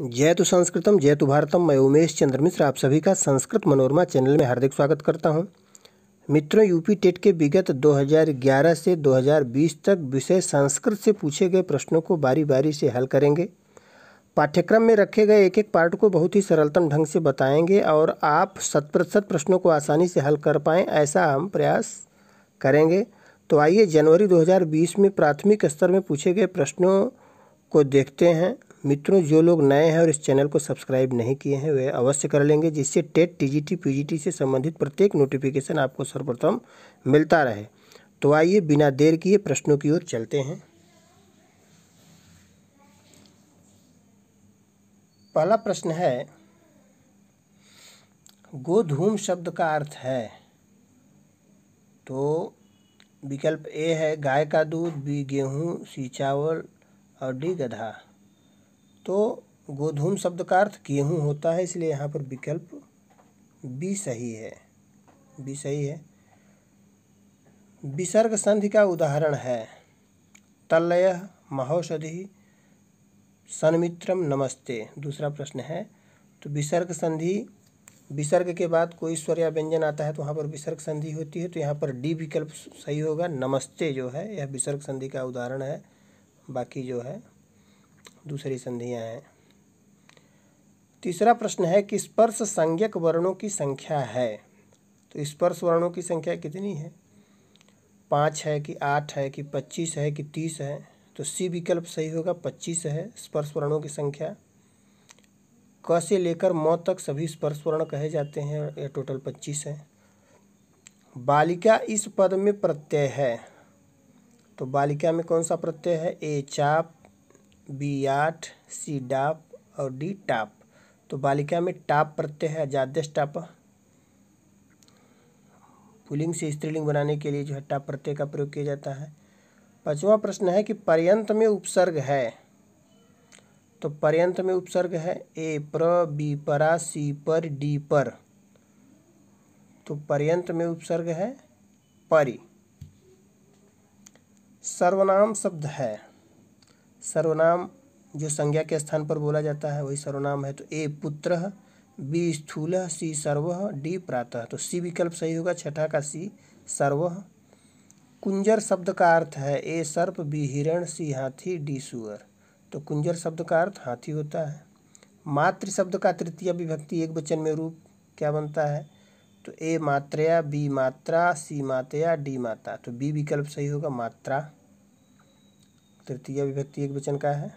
जयतु संस्कृतम जयतु भारतम। मैं उमेश चंद्र मिश्र आप सभी का संस्कृत मनोरमा चैनल में हार्दिक स्वागत करता हूं। मित्रों, यूपी टेट के विगत 2011 से 2020 तक विषय संस्कृत से पूछे गए प्रश्नों को बारी बारी से हल करेंगे। पाठ्यक्रम में रखे गए एक एक पार्ट को बहुत ही सरलतम ढंग से बताएंगे और आप 100% प्रश्नों को आसानी से हल कर पाएँ, ऐसा हम प्रयास करेंगे। तो आइए जनवरी 2020 में प्राथमिक स्तर में पूछे गए प्रश्नों को देखते हैं। मित्रों, जो लोग नए हैं और इस चैनल को सब्सक्राइब नहीं किए हैं वे अवश्य कर लेंगे, जिससे टेट, टीजीटी, पीजीटी से संबंधित प्रत्येक नोटिफिकेशन आपको सर्वप्रथम मिलता रहे। तो आइए बिना देर किए प्रश्नों की ओर चलते हैं। पहला प्रश्न है, गोधूम शब्द का अर्थ है। तो विकल्प ए है गाय का दूध, बी गेहूँ, सी चावल और डी गधा। तो गोधूम शब्द का अर्थ गेहूँ होता है, इसलिए यहाँ पर विकल्प बी सही है। बी सही है। विसर्ग संधि का उदाहरण है तल्लयः, महौषधि, सन्मित्रम, नमस्ते। दूसरा प्रश्न है, तो विसर्ग संधि, विसर्ग के बाद कोई स्वर या व्यंजन आता है तो वहाँ पर विसर्ग संधि होती है। तो यहाँ पर डी विकल्प सही होगा। नमस्ते जो है यह विसर्ग संधि का उदाहरण है, बाकी जो है दूसरी संधियाँ हैं। तीसरा प्रश्न है कि स्पर्श संज्ञक वर्णों की संख्या है। तो स्पर्श वर्णों की संख्या कितनी है? 5 है कि 8 है कि 25 है कि 30 है? तो सी विकल्प सही होगा, 25 है स्पर्श वर्णों की संख्या। क से लेकर म तक सभी स्पर्श वर्ण कहे जाते हैं, यह टोटल 25 है। बालिका इस पद में प्रत्यय है। तो बालिका में कौन सा प्रत्यय है? ए चाप, बी आठ, सी डाप और डी टाप। तो बालिका में टाप प्रत्यय है, अजाद्यश टाप। पुल्लिंग से स्त्रीलिंग बनाने के लिए जो है टाप प्रत्यय का प्रयोग किया जाता है। पांचवां प्रश्न है कि पर्यंत में उपसर्ग है। तो पर्यंत में उपसर्ग है ए प्र, बी परा, सी पर, डी पर। तो पर्यंत में उपसर्ग है परि। सर्वनाम शब्द है। सर्वनाम जो संज्ञा के स्थान पर बोला जाता है वही सर्वनाम है। तो ए पुत्रः, बी स्थूलः, सी सर्वः, डी प्रातः। तो सी विकल्प सही होगा, छठा का सी सर्वः। कुंजर शब्द का अर्थ है ए सर्प, बी हिरण, सी हाथी, डी सुअर। तो कुंजर शब्द का अर्थ हाथी होता है। मातृ शब्द का तृतीय विभक्ति एक वचन में रूप क्या बनता है? तो ए मात्रया, बी मात्रा, सी मातया, डी माता। तो बी विकल्प सही होगा, मात्रा। तृतीय विभक्ति एक वचन का है।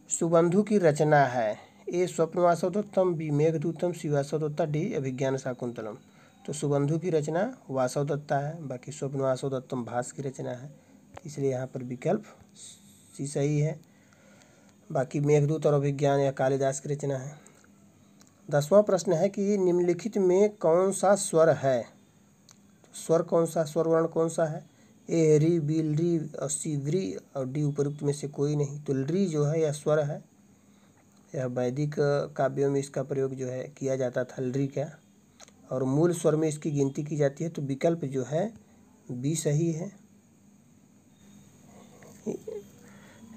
सुबंधु की रचना है ए स्वप्नवासवदत्तम, बी मेघदूतम, सी वासवदत्ता, डी अभिज्ञान शाकुंतलम। तो सुबंधु की रचना वासवदत्ता है, बाकी स्वप्नवासवदत्तम भास की रचना है, इसलिए यहाँ पर विकल्प सी सही है। बाकी मेघदूत और अभिज्ञान यह कालिदास की रचना है। 10वां प्रश्न है कि निम्नलिखित में कौन सा स्वर है? स्वर कौन सा, स्वर वर्ण कौन सा है? ए री, बी री और सी व्री और डी उपयुक्त में से कोई नहीं। तो री जो है यह स्वर है, यह वैदिक काव्यों में इसका प्रयोग जो है किया जाता था री का, और मूल स्वर में इसकी गिनती की जाती है। तो विकल्प जो है बी सही है।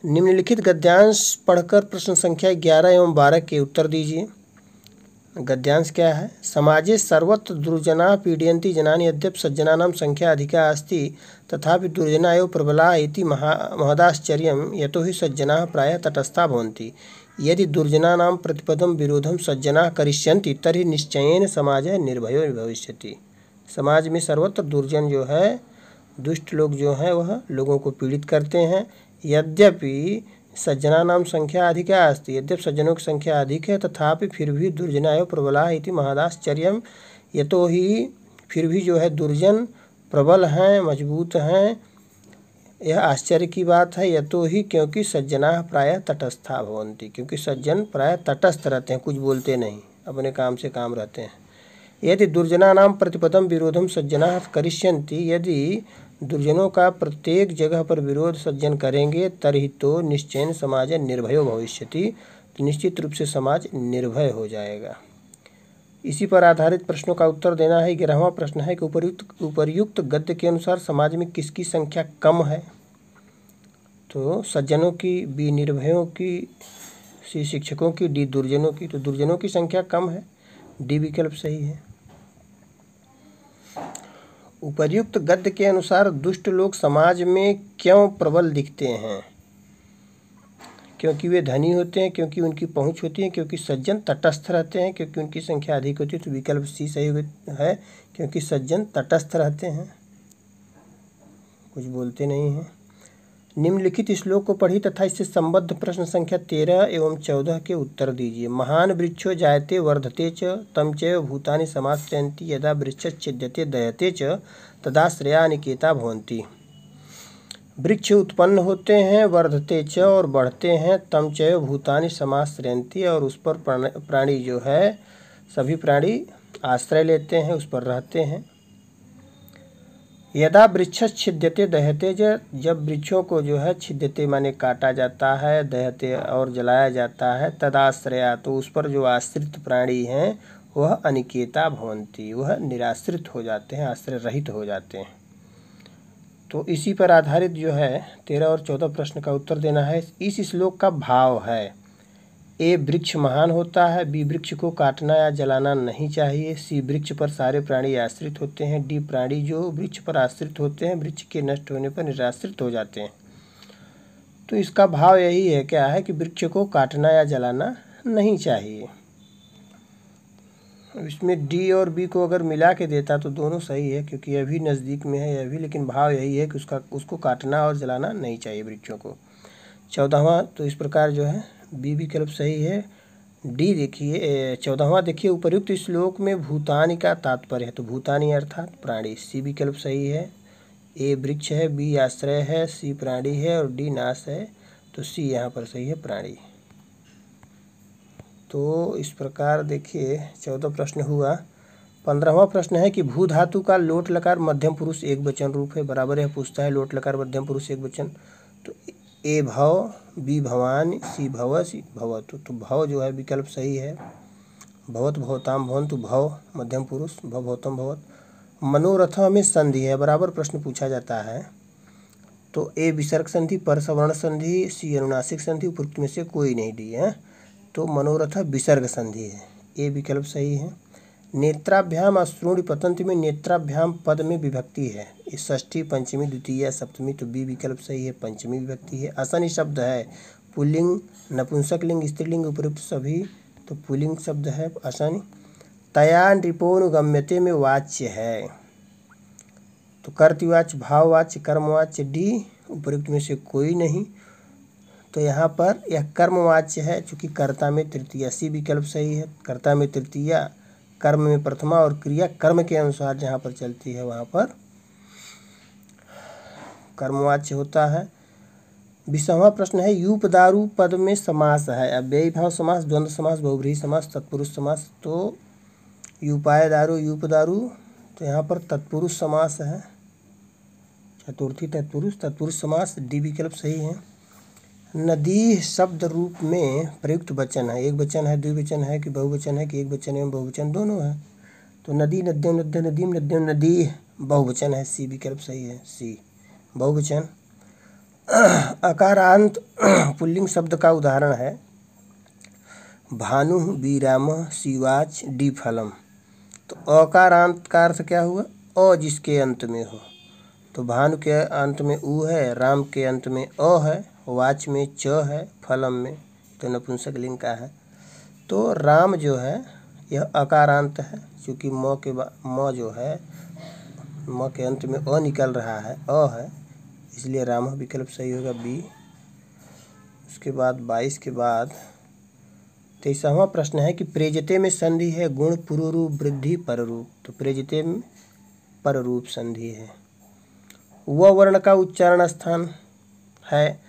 निम्नलिखित गद्यांश पढ़कर प्रश्न संख्या 11 एवं 12 के उत्तर दीजिए। गद्यांश क्या है? समाजे सर्वत्र दुर्जना पीडयन्ति जनानि यद्यपि सज्जनानां संख्या अधिका अस्ति तथापि दुर्जना एव प्रबला इति महदाश्चर्यं यतो हि सज्जनाः प्रायः तटस्था भवन्ति। यदि दुर्जनानां प्रतिपदं विरोधं सज्जनाः करिष्यन्ति तर्हि निश्चयेन समाजः निर्भयो भविष्यति। समाज में सर्वत्र दुर्जन जो है, दुष्ट लोग जो हैं वह लोगों को पीड़ित करते हैं। यद्यपि सज्जनानां संख्या अधिका अस्ति, यद्यपि सज्जनों की संख्या अधिक है, तथापि फिर भी दुर्जना एव प्रबला इति महदाश्चर्यम, यतो ही फिर भी जो है दुर्जन प्रबल हैं, मजबूत हैं, यह आश्चर्य की बात है। यतो ही क्योंकि सज्जनाः प्रायः तटस्था भवन्ति, क्योंकि सज्जन प्रायः तटस्थ रहते हैं, कुछ बोलते नहीं, अपने काम से काम रहते हैं। यदि दुर्जनानां प्रतिपदं विरोधं सज्जनाः करिष्यन्ति, यदि दुर्जनों का प्रत्येक जगह पर विरोध सज्जन करेंगे तर्हि तो निश्चयेन समाज निर्भयो भविष्यति। तो निश्चित रूप से समाज निर्भय हो जाएगा। इसी पर आधारित प्रश्नों का उत्तर देना है। 11वां प्रश्न है कि उपर्युक्त गद्य के अनुसार समाज में किसकी संख्या कम है? तो सज्जनों की, बी निर्भयों की, सी शिक्षकों की, डी दुर्जनों की। तो दुर्जनों की संख्या कम है, डी विकल्प सही है। उपर्युक्त गद्य के अनुसार दुष्ट लोग समाज में क्यों प्रबल दिखते हैं? क्योंकि वे धनी होते हैं, क्योंकि उनकी पहुंच होती है, क्योंकि सज्जन तटस्थ रहते हैं, क्योंकि उनकी संख्या अधिक होती है। तो विकल्प सी सही है, क्योंकि सज्जन तटस्थ रहते हैं, कुछ बोलते नहीं हैं। निम्नलिखित श्लोक को पढ़ी तथा इससे संबद्ध प्रश्न संख्या 13 एवं 14 के उत्तर दीजिए। महान वृक्षो जायते वर्धते च तम चैव भूतानि समाश्रयन्ति यदा वृक्षच्छिद्यते दह्यते च तदा श्रेया निकेता भवन्ति। वृक्ष उत्पन्न होते हैं, वर्धते च और बढ़ते हैं, तम चैव भूतानि समाश्रयन्ति और उस पर प्राणी जो है सभी प्राणी आश्रय लेते हैं, उस पर रहते हैं। यदा वृक्ष छिद्यते दह्यते, जब वृक्षों को जो है छिद्यते माने काटा जाता है, दह्यते और जलाया जाता है, तदाश्रया तो उस पर जो आश्रित प्राणी हैं वह अनिकेता भवन्ति, वह निराश्रित हो जाते हैं, आश्रय रहित हो जाते हैं। तो इसी पर आधारित जो है 13 और 14 प्रश्न का उत्तर देना है। इस श्लोक का भाव है, ए वृक्ष महान होता है, बी वृक्ष को काटना या जलाना नहीं चाहिए, सी वृक्ष पर सारे प्राणी आश्रित होते हैं, डी प्राणी जो वृक्ष पर आश्रित होते हैं वृक्ष के नष्ट होने पर निराश्रित हो जाते हैं। तो इसका भाव यही है, क्या है कि वृक्ष को काटना या जलाना नहीं चाहिए। इसमें डी और बी को अगर मिला के देता तो दोनों सही है, क्योंकि यह भी नज़दीक में है, यह भी, लेकिन भाव यही है कि उसको काटना और जलाना नहीं चाहिए वृक्षों को। 14वां तो इस प्रकार जो है बी विकल्प सही है। डी देखिए 14वां देखिए, उपर्युक्त श्लोक में भूतानि का तात्पर्य है, तो भूतानि अर्थात प्राणी, सी विकल्प सही है। ए वृक्ष है, बी आश्रय है, सी प्राणी है और डी नाश है, तो सी यहाँ पर सही है प्राणी। तो इस प्रकार देखिए 14 प्रश्न हुआ। 15वां प्रश्न है कि भू धातु का लोट लकार मध्यम पुरुष एक वचन रूप है, बराबर यह पूछता है लोट लकार मध्यम पुरुष एक वचन। तो ए भव, बी भवान, सी भव, सी भवतु। तो भव जो है विकल्प सही है, भवत भवताम भवन्तु, भव मध्यम पुरुष, भव भवतम भवत। मनोरथ में संधि है, बराबर प्रश्न पूछा जाता है। तो ए विसर्ग संधि, पर सवर्ण संधि, सी अनुनासिक संधि, उपयुक्त में से कोई नहीं डी है, तो मनोरथ विसर्ग संधि है, ए विकल्प सही है। नेत्राभ्याम अश्रूणि पतन्ति में नेत्राभ्याम पद में विभक्ति है, षष्ठी पंचमी द्वितीय सप्तमी, तो बी विकल्प सही है, पंचमी विभक्ति है। असनि शब्द है, पुल्लिंग नपुंसक लिंग स्त्रीलिंग उपयुक्त सभी, तो पुल्लिंग शब्द है असनि। तया नृपोनुगम्यते में वाच्य है, तो कर्तृवाच्य, भाववाच्य, कर्मवाच्य, डी उपयुक्त में से कोई नहीं, तो यहाँ पर यह कर्मवाच्य है, चूँकि कर्ता में तृतीया, सी विकल्प सही है। कर्ता में तृतीया, कर्म में प्रथमा और क्रिया कर्म के अनुसार जहाँ पर चलती है वहाँ पर कर्मवाच्य होता है। 20वां प्रश्न है, यूपदारु पद में समास है, अव्ययी भाव समास, द्वंद्व समास, बहुव्रीहि समास, तत्पुरुष समास। तो यूपाय दारु, यूपदारु, तो यहाँ पर तत्पुरुष समास है, चतुर्थी तत्पुरुष, तत्पुरुष समास, डी विकल्प सही है। नदी शब्द रूप में प्रयुक्त वचन है, एक वचन है, द्विवचन है कि बहुवचन है कि एक वचन एवं बहुवचन दोनों है। तो नदी, नद्यों, नद्य, नदीम, नद्यों, नदी बहुवचन है, सी विकल्प सही है, सी बहुवचन। अकारांत पुल्लिंग शब्द का उदाहरण है, भानु, बी रामः, सी वाच, डी फलम। तो अकारांत का अर्थ क्या हुआ, अ जिसके अंत में हो, तो भानु के अंत में ऊ है, राम के अंत में अ है, वाच में च है, फलम में तो नपुंसक लिंग का है। तो राम जो है यह अकारांत है, क्योंकि म जो है म के अंत में अ निकल रहा है, अ है, इसलिए राम विकल्प सही होगा, बी। उसके बाद 22 के बाद 23वां प्रश्न है कि प्रेजते में संधि है, गुण पुरुरूप वृद्धि पररूप, तो प्रेजते में पररूप संधि है। व वर्ण का उच्चारण स्थान है,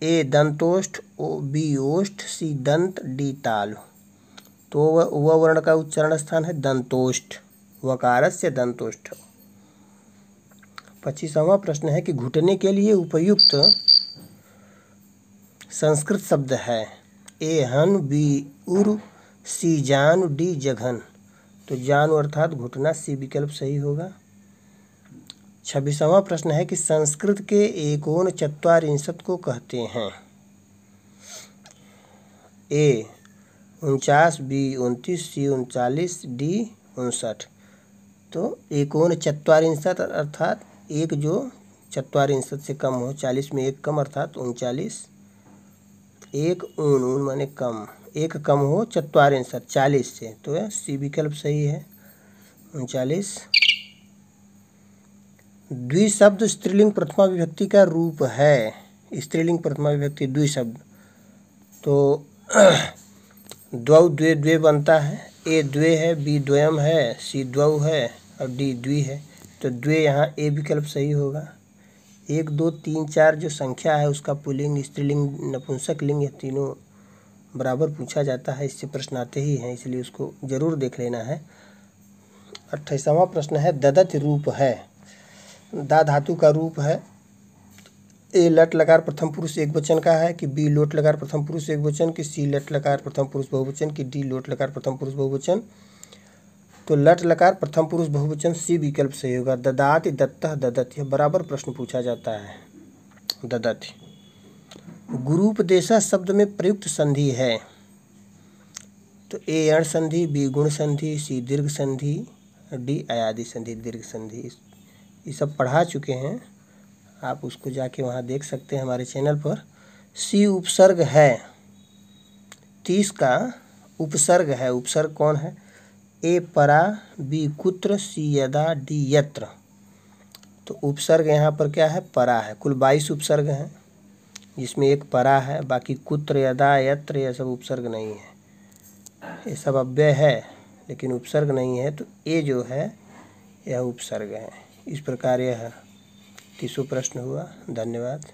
ए दंतोष्ठ, बी ओष्ठ, सी दंत, डी तालु। तो व वर्ण का उच्चारण स्थान है दंतोष्ठ, वकारस्य दंतोष्ठ। 25वां प्रश्न है कि घुटने के लिए उपयुक्त संस्कृत शब्द है, ए हन, बी उर, सी जानु, डी जघन। तो जानु अर्थात घुटना, सी विकल्प सही होगा। 26वां प्रश्न है कि संस्कृत के एकोन चत्वारिंशत् को कहते हैं, ए 49, बी 29, सी 39, डी 59। तो एकोन चत्वारिंशत् अर्थात एक जो चत्वारिंशत् से कम हो, 40 में एक कम अर्थात 39, एक ऊन ऊन माने कम, एक कम हो चत्वारिंशत् 40 से, तो यह सी विकल्प सही है 39। द्विशब्द स्त्रीलिंग प्रथमा विभक्ति का रूप है। स्त्रीलिंग प्रथमा विभक्ति द्विशब्द, तो द्वौ द्वे द्वे बनता है। ए द्वे है, बी द्वयम है, सी द्वौ है और डी द्वि है। तो द्वे यहाँ ए विकल्प सही होगा। 1 2 3 4 जो संख्या है उसका पुल्लिंग, स्त्रीलिंग, नपुंसक लिंग, यह तीनों बराबर पूछा जाता है। इससे प्रश्न आते ही हैं, इसलिए उसको जरूर देख लेना है। 28वां प्रश्न है ददत रूप है। दा धातु का रूप है। ए लट लकार प्रथम पुरुष एक वचन का है कि बी लोट लकार प्रथम पुरुष एक वचन की, सी लट लकार प्रथम पुरुष बहुवचन की, डी लोट लकार प्रथम पुरुष बहुवचन। तो लट लकार प्रथम पुरुष बहुवचन सी विकल्प सही होगा। ददाति, दत्तः, ददति, यह बराबर प्रश्न पूछा जाता है। ददति। गुरूपदेशः शब्द में प्रयुक्त संधि है। तो ए अण संधि, बी गुण संधि, सी दीर्घ संधि, डी अयादि संधि दीर्घ संधि। ये सब पढ़ा चुके हैं, आप उसको जाके वहाँ देख सकते हैं हमारे चैनल पर। सी उपसर्ग है। 30 का उपसर्ग है। उपसर्ग कौन है? ए परा, बी कुत्र, सी यदा, डी यत्र। तो उपसर्ग यहाँ पर क्या है? परा है। कुल 22 उपसर्ग हैं, जिसमें एक परा है, बाकी कुत्र, यदा, यत्र यह सब उपसर्ग नहीं है। ये सब अव्यय है लेकिन उपसर्ग नहीं है, तो ए जो है यह उपसर्ग है। इस प्रकार यह 30वां प्रश्न हुआ। धन्यवाद।